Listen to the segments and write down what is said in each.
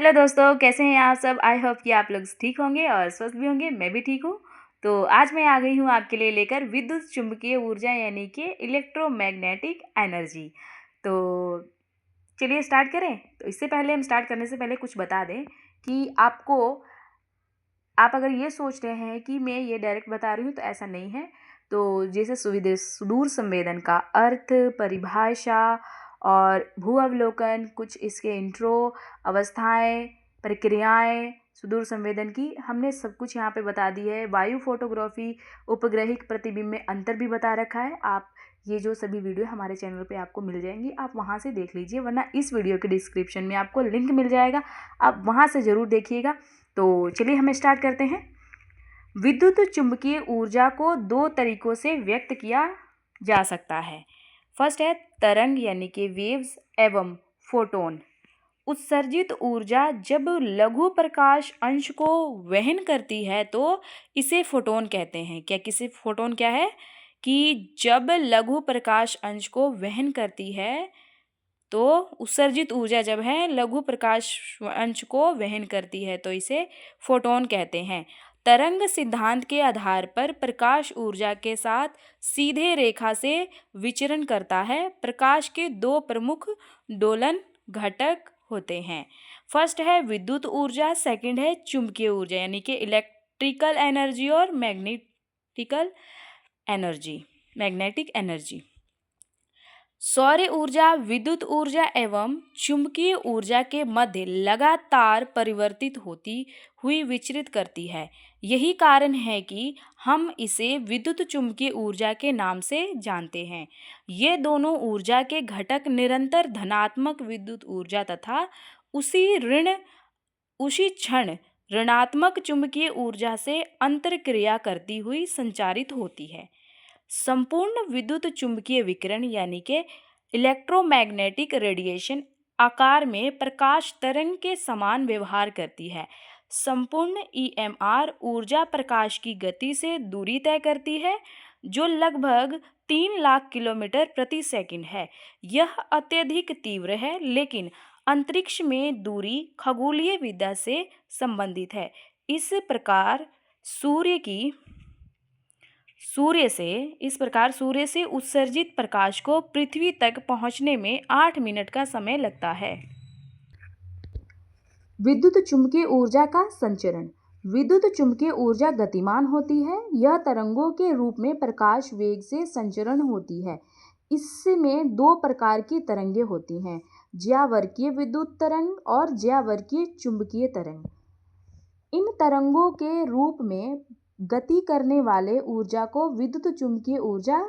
Hello दोस्तों, कैसे हैं आप सब। आई होप कि आप लोग ठीक होंगे और स्वस्थ भी होंगे। मैं भी ठीक हूँ। तो आज मैं आ गई हूँ आपके लिए लेकर विद्युत चुम्बकीय ऊर्जा यानी कि इलेक्ट्रोमैग्नेटिक एनर्जी। तो चलिए स्टार्ट करें। तो इससे पहले हम स्टार्ट करने से पहले कुछ बता दें कि आप अगर ये सोच रहे हैं कि मैं ये डायरेक्ट बता रही हूँ, तो ऐसा नहीं है। तो जैसे सुदूर संवेदन का अर्थ, परिभाषा और भू अवलोकन, कुछ इसके इंट्रो, अवस्थाएं, प्रक्रियाएं सुदूर संवेदन की हमने सब कुछ यहाँ पे बता दी है। वायु फोटोग्राफी, उपग्रहिक प्रतिबिंब में अंतर भी बता रखा है। आप ये जो सभी वीडियो हमारे चैनल पे आपको मिल जाएंगी, आप वहाँ से देख लीजिए, वरना इस वीडियो के डिस्क्रिप्शन में आपको लिंक मिल जाएगा, आप वहाँ से ज़रूर देखिएगा। तो चलिए हम स्टार्ट करते हैं। विद्युत चुम्बकीय ऊर्जा को दो तरीकों से व्यक्त किया जा सकता है। फर्स्ट है तरंग यानी कि वेव्स एवं फोटोन। उत्सर्जित ऊर्जा जब लघु प्रकाश अंश को वहन करती है तो इसे फोटोन कहते हैं। किसे फोटोन क्या है कि जब लघु प्रकाश अंश को वहन करती है, तो उत्सर्जित ऊर्जा जब है लघु प्रकाश अंश को वहन करती है तो इसे फोटोन कहते हैं। तरंग सिद्धांत के आधार पर प्रकाश ऊर्जा के साथ सीधे रेखा से विचरण करता है। प्रकाश के दो प्रमुख दोलन घटक होते हैं। फर्स्ट है विद्युत ऊर्जा, सेकंड है चुंबकीय ऊर्जा यानी कि इलेक्ट्रिकल एनर्जी और मैग्नेटिक एनर्जी। सौर ऊर्जा विद्युत ऊर्जा एवं चुंबकीय ऊर्जा के मध्य लगातार परिवर्तित होती हुई विचरित करती है। यही कारण है कि हम इसे विद्युत चुंबकीय ऊर्जा के नाम से जानते हैं। ये दोनों ऊर्जा के घटक निरंतर धनात्मक विद्युत ऊर्जा तथा उसी क्षण ऋणात्मक चुंबकीय ऊर्जा से अंतरक्रिया करती हुई संचारित होती है। संपूर्ण विद्युत चुंबकीय विकिरण यानी कि इलेक्ट्रोमैग्नेटिक रेडिएशन आकार में प्रकाश तरंग के समान व्यवहार करती है। संपूर्ण ईएमआर ऊर्जा प्रकाश की गति से दूरी तय करती है, जो लगभग 3 लाख किलोमीटर प्रति सेकंड है। यह अत्यधिक तीव्र है, लेकिन अंतरिक्ष में दूरी खगोलीय विद्या से संबंधित है। इस प्रकार सूर्य से उत्सर्जित प्रकाश को पृथ्वी तक पहुंचने में 8 मिनट का समय लगता है। विद्युत चुम्बकीय ऊर्जा का संचरण। विद्युत चुम्बकीय ऊर्जा गतिमान होती है। यह तरंगों के रूप में प्रकाश वेग से संचरण होती है। इसमें दो प्रकार की तरंगें होती हैं, ज्यावर्कीय विद्युत तरंग और ज्यावर्कीय चुंबकीय तरंग। इन तरंगों के रूप में गति करने वाले ऊर्जा को विद्युत चुम्बकीय ऊर्जा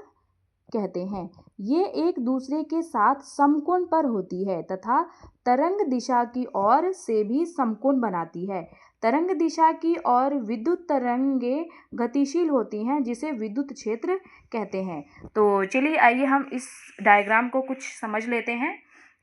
कहते हैं। ये एक दूसरे के साथ समकोण पर होती है तथा तरंग दिशा की ओर से भी समकोण बनाती है। तरंग दिशा की ओर विद्युत तरंगें गतिशील होती हैं, जिसे विद्युत क्षेत्र कहते हैं। तो चलिए आइए हम इस डायग्राम को कुछ समझ लेते हैं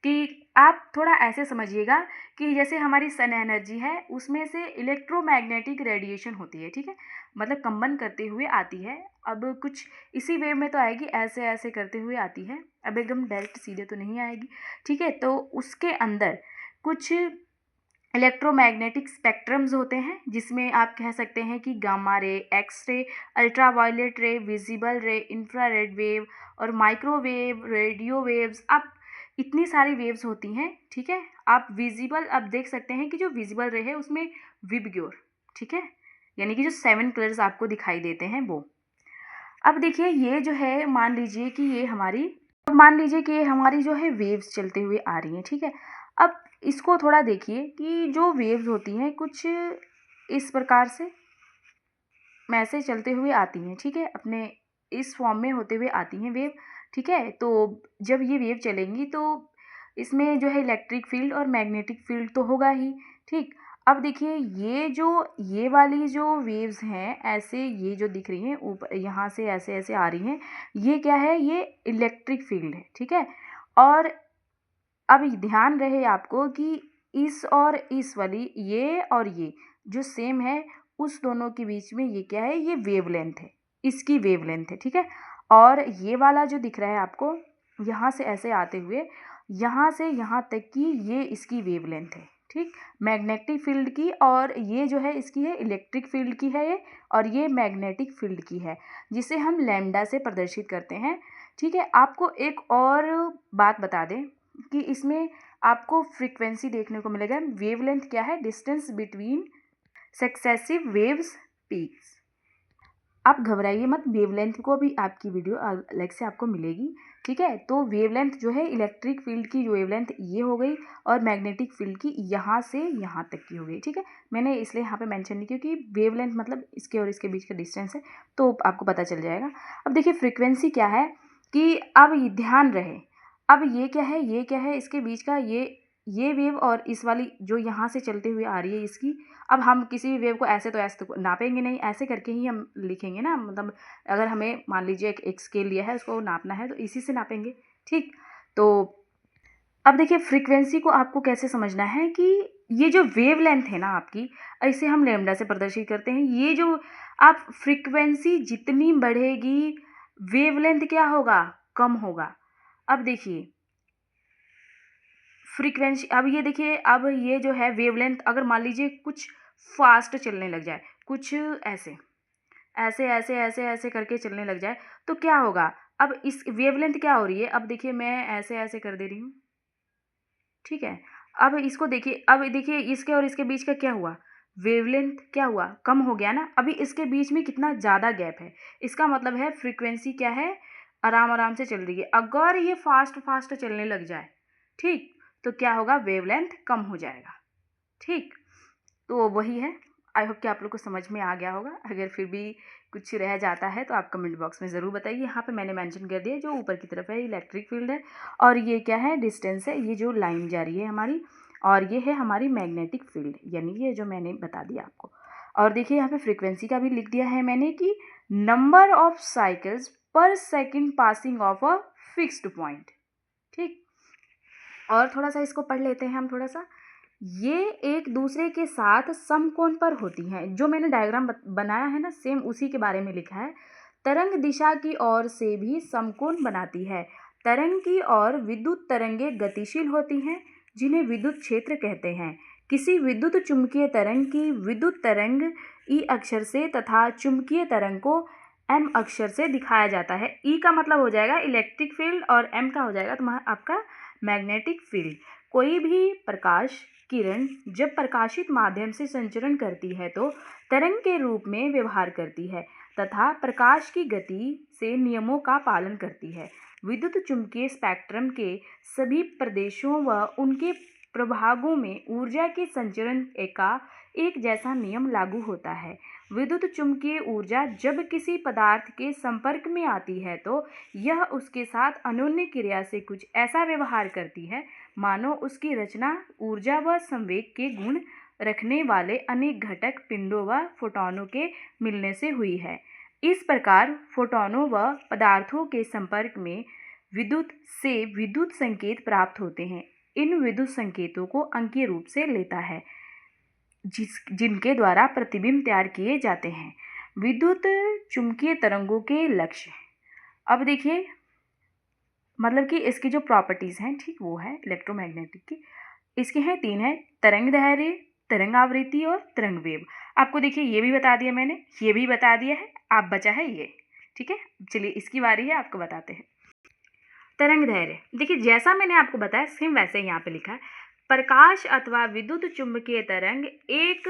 कि आप थोड़ा ऐसे समझिएगा कि जैसे हमारी सन एनर्जी है, उसमें से इलेक्ट्रोमैग्नेटिक रेडिएशन होती है, ठीक है, मतलब कंपन करते हुए आती है। अब कुछ इसी वेव में तो आएगी, ऐसे ऐसे करते हुए आती है, अब एकदम डायरेक्ट सीधे तो नहीं आएगी, ठीक है। तो उसके अंदर कुछ इलेक्ट्रोमैग्नेटिक स्पेक्ट्रम्स होते हैं, जिसमें आप कह सकते हैं कि gamma ray, X ray, ultraviolet रे, विजिबल रे, इंफ्रारेड वेव और माइक्रोवेव, रेडियो वेव्स। आप इतनी सारी वेव्स होती हैं, ठीक है। आप विजिबल अब देख सकते हैं कि जो विजिबल रे है उसमें विबग्योर, ठीक है, यानी कि जो 7 कलर्स आपको दिखाई देते हैं वो। अब देखिए ये जो है, मान लीजिए कि ये हमारी जो है वेव्स चलते हुए आ रही हैं, ठीक है। अब इसको थोड़ा देखिए कि जो वेव्स होती हैं कुछ इस प्रकार से मैसे चलते हुए आती हैं, ठीक है, अपने इस फॉर्म में होते हुए आती हैं वेव, ठीक है। तो जब ये वेव चलेंगी तो इसमें जो है इलेक्ट्रिक फील्ड और मैग्नेटिक फील्ड तो होगा ही, ठीक। अब देखिए ये वाली जो वेव्स हैं, ऐसे ये जो दिख रही हैं ऊपर यहाँ से ऐसे ऐसे आ रही हैं, ये क्या है, ये इलेक्ट्रिक फील्ड है, ठीक है। और अब ध्यान रहे आपको कि इस और इस वाली, ये और ये जो सेम है, उस दोनों के बीच में ये क्या है, ये वेवलेंथ है, इसकी वेवलेंथ है, ठीक है। और ये वाला जो दिख रहा है आपको, यहाँ से ऐसे आते हुए यहाँ से यहाँ तक की ये इसकी वेवलेंथ है, ठीक, मैग्नेटिक फील्ड की, और ये जो है इसकी है इलेक्ट्रिक फील्ड की है ये, और ये मैग्नेटिक फील्ड की है, जिसे हम लैम्डा से प्रदर्शित करते हैं। ठीक है, आपको एक और बात बता दें कि इसमें आपको फ्रीक्वेंसी देखने को मिलेगा। वेवलेंथ क्या है? Distance between successive waves peaks. आप घबराइए मत, वेवलेंथ को भी आपकी वीडियो अलग से आपको मिलेगी। ठीक है, तो वेवलेंथ जो है इलेक्ट्रिक फील्ड की जो वेवलेंथ ये हो गई, और मैग्नेटिक फील्ड की यहाँ से यहाँ तक की हो गई। ठीक है, मैंने इसलिए यहाँ पे मेंशन नहीं, क्योंकि वेवलेंथ मतलब इसके और इसके बीच का डिस्टेंस है, तो आपको पता चल जाएगा। अब देखिए फ्रीक्वेंसी क्या है, कि अब ध्यान रहे, अब ये क्या है, ये क्या है, इसके बीच का ये वेव और इस वाली जो यहाँ से चलते हुए आ रही है इसकी, अब हम किसी भी वेव को ऐसे तो नापेंगे नहीं, ऐसे करके ही हम लिखेंगे ना। मतलब अगर हमें मान लीजिए एक स्केल लिया है, उसको नापना है, तो इसी से नापेंगे। ठीक, तो अब देखिए फ्रीक्वेंसी को आपको कैसे समझना है, कि ये जो वेवलेंथ है ना आपकी, इसे हम लैम्डा से प्रदर्शित करते हैं। ये जो आप फ्रीक्वेंसी जितनी बढ़ेगी, वेवलेंथ क्या होगा? कम होगा। अब देखिए फ्रीक्वेंसी, अब ये देखिए, अब ये जो है वेवलेंथ, अगर मान लीजिए कुछ फास्ट चलने लग जाए, कुछ ऐसे ऐसे ऐसे ऐसे ऐसे करके चलने लग जाए, तो क्या होगा? अब इस वेवलेंथ क्या हो रही है, अब देखिए मैं ऐसे ऐसे कर दे रही हूँ। ठीक है, अब इसको देखिए, अब देखिए इसके और इसके बीच का क्या हुआ? वेवलेंथ क्या हुआ? कम हो गया ना। अभी इसके बीच में कितना ज़्यादा गैप है, इसका मतलब है फ्रीक्वेंसी क्या है? आराम आराम से चल रही है। अगर ये फास्ट फास्ट चलने लग जाए, ठीक, तो क्या होगा? वेवलेंथ कम हो जाएगा। ठीक, तो वही है। आई होप कि आप लोग को समझ में आ गया होगा। अगर फिर भी कुछ रह जाता है तो आप कमेंट बॉक्स में ज़रूर बताइए। यहाँ पे मैंने मेंशन कर दिया, जो ऊपर की तरफ है इलेक्ट्रिक फील्ड है, और ये क्या है? डिस्टेंस है, ये जो लाइन जा रही है हमारी, और ये है हमारी मैग्नेटिक फील्ड, यानी ये जो मैंने बता दिया आपको। और देखिए यहाँ पे फ्रीक्वेंसी का भी लिख दिया है मैंने, कि नंबर ऑफ साइकिल्स पर second passing of a fixed point. ठीक, और थोड़ा सा इसको पढ़ लेते हैं हम थोड़ा सा। ये एक दूसरे के साथ समकोण पर होती हैं। जो मैंने डायग्राम बनाया है ना, सेम उसी के बारे में लिखा है। तरंग दिशा की ओर से भी समकोण बनाती है। तरंग की ओर विद्युत तरंगें गतिशील होती हैं, जिन्हें विद्युत क्षेत्र कहते हैं। किसी विद्युत चुम्बकीय तरंग की विद्युत तरंग ई अक्षर से तथा चुम्बकीय तरंग को एम अक्षर से दिखाया जाता है। ई का मतलब हो जाएगा इलेक्ट्रिक फील्ड, और एम का हो जाएगा तुम्हारा आपका मैग्नेटिक फील्ड। कोई भी प्रकाश किरण जब प्रकाशित माध्यम से संचरण करती है तो तरंग के रूप में व्यवहार करती है तथा प्रकाश की गति से नियमों का पालन करती है। विद्युत चुम्बकीय स्पेक्ट्रम के सभी प्रदेशों व उनके प्रभागों में ऊर्जा के संचरण का एक जैसा नियम लागू होता है। विद्युत चुम्बकीय ऊर्जा जब किसी पदार्थ के संपर्क में आती है तो यह उसके साथ अन्योन्य क्रिया से कुछ ऐसा व्यवहार करती है मानो उसकी रचना ऊर्जा व संवेग के गुण रखने वाले अनेक घटक पिंडों व फोटॉनों के मिलने से हुई है। इस प्रकार फोटॉनों व पदार्थों के संपर्क में विद्युत से विद्युत संकेत प्राप्त होते हैं। इन विद्युत संकेतों को अंकीय रूप से लेता है, जिनके द्वारा प्रतिबिंब तैयार किए जाते हैं। विद्युत चुम्बकीय तरंगों के लक्ष्य, अब देखिए मतलब कि इसकी जो प्रॉपर्टीज़ हैं, ठीक, वो है इलेक्ट्रोमैग्नेटिक की। इसके हैं 3 है, तरंग दैर्ध्य, तरंग आवृत्ति और तरंग वेव। आपको देखिए ये भी बता दिया मैंने, ये भी बता दिया है, आप बचा है ये। ठीक है, चलिए इसकी बारी है, आपको बताते हैं। तरंग दैर्ध्य, देखिए जैसा मैंने आपको बताया सेम वैसे यहाँ पे लिखा है। प्रकाश अथवा विद्युत चुम्बकीय तरंग एक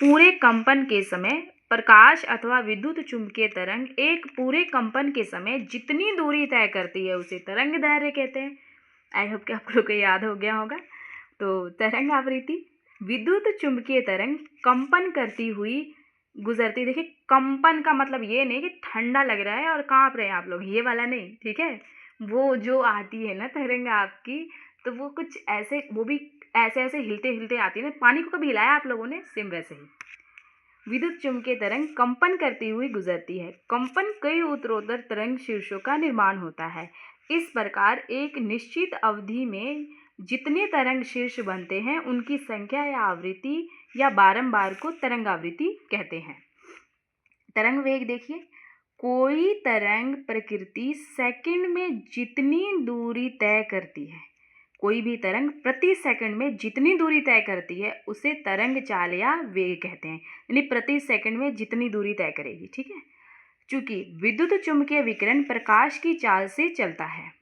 पूरे कंपन के समय, प्रकाश अथवा विद्युत चुम्बकीय तरंग एक पूरे कंपन के समय जितनी दूरी तय करती है उसे तरंग दैर्ध्य कहते हैं। आई होप कि आप लोग को याद हो गया होगा। तो तरंग आवृत्ति, विद्युत चुम्बकीय तरंग कंपन करती हुई गुजरती, देखिए कंपन का मतलब ये नहीं कि ठंडा लग रहा है और कांप रहे हैं आप लोग, ये वाला नहीं, ठीक है। वो जो आती है ना तरंग आपकी, तो वो कुछ ऐसे, वो भी ऐसे ऐसे हिलते हिलते आती है ना। पानी को कभी हिलाया आप लोगों ने? सेम वैसे ही विद्युत चुम्बकीय तरंग कंपन करती हुई गुजरती है। कंपन कई उत्तरोत्तर तरंग शीर्षों का निर्माण होता है। इस प्रकार एक निश्चित अवधि में जितने तरंग शीर्ष बनते हैं उनकी संख्या या आवृत्ति या बारंबार को तरंग आवृत्ति कहते हैं। तरंग वेग देखिए, कोई तरंग प्रकृति सेकंड में जितनी दूरी तय करती है, कोई भी तरंग प्रति सेकंड में जितनी दूरी तय करती है उसे तरंग चाल या वेग कहते हैं। यानी प्रति सेकंड में जितनी दूरी तय करेगी, ठीक है। चूंकि विद्युत चुम्बकीय विकिरण प्रकाश की चाल से चलता है,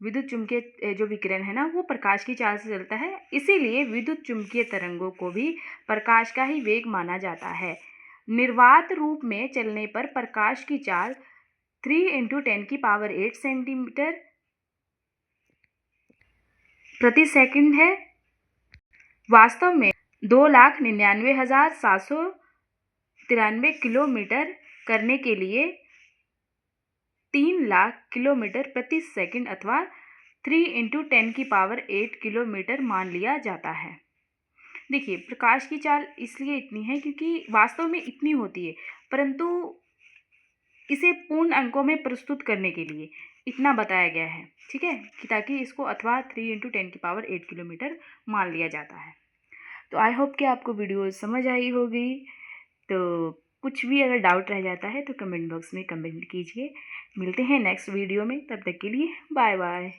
विद्युत चुम्बकीय जो विकिरण है ना वो प्रकाश की चाल से चलता है, इसीलिए विद्युत चुम्बकीय तरंगों को भी प्रकाश का ही वेग माना जाता है। निर्वात रूप में चलने पर प्रकाश की चाल 3 × 10⁸ सेंटीमीटर प्रति सेकंड है। वास्तव में 2,99,793 किलोमीटर करने के लिए 3,00,000 किलोमीटर प्रति सेकंड अथवा 3 × 10⁸ किलोमीटर मान लिया जाता है। देखिए, प्रकाश की चाल इसलिए इतनी है क्योंकि वास्तव में इतनी होती है, परंतु इसे पूर्ण अंकों में प्रस्तुत करने के लिए इतना बताया गया है, ठीक है, कि ताकि इसको अथवा 3 × 10⁸ किलोमीटर मान लिया जाता है। तो आई होप कि आपको वीडियो समझ आई होगी। तो कुछ भी अगर डाउट रह जाता है तो कमेंट बॉक्स में कमेंट कीजिए। मिलते हैं नेक्स्ट वीडियो में, तब तक के लिए बाय बाय।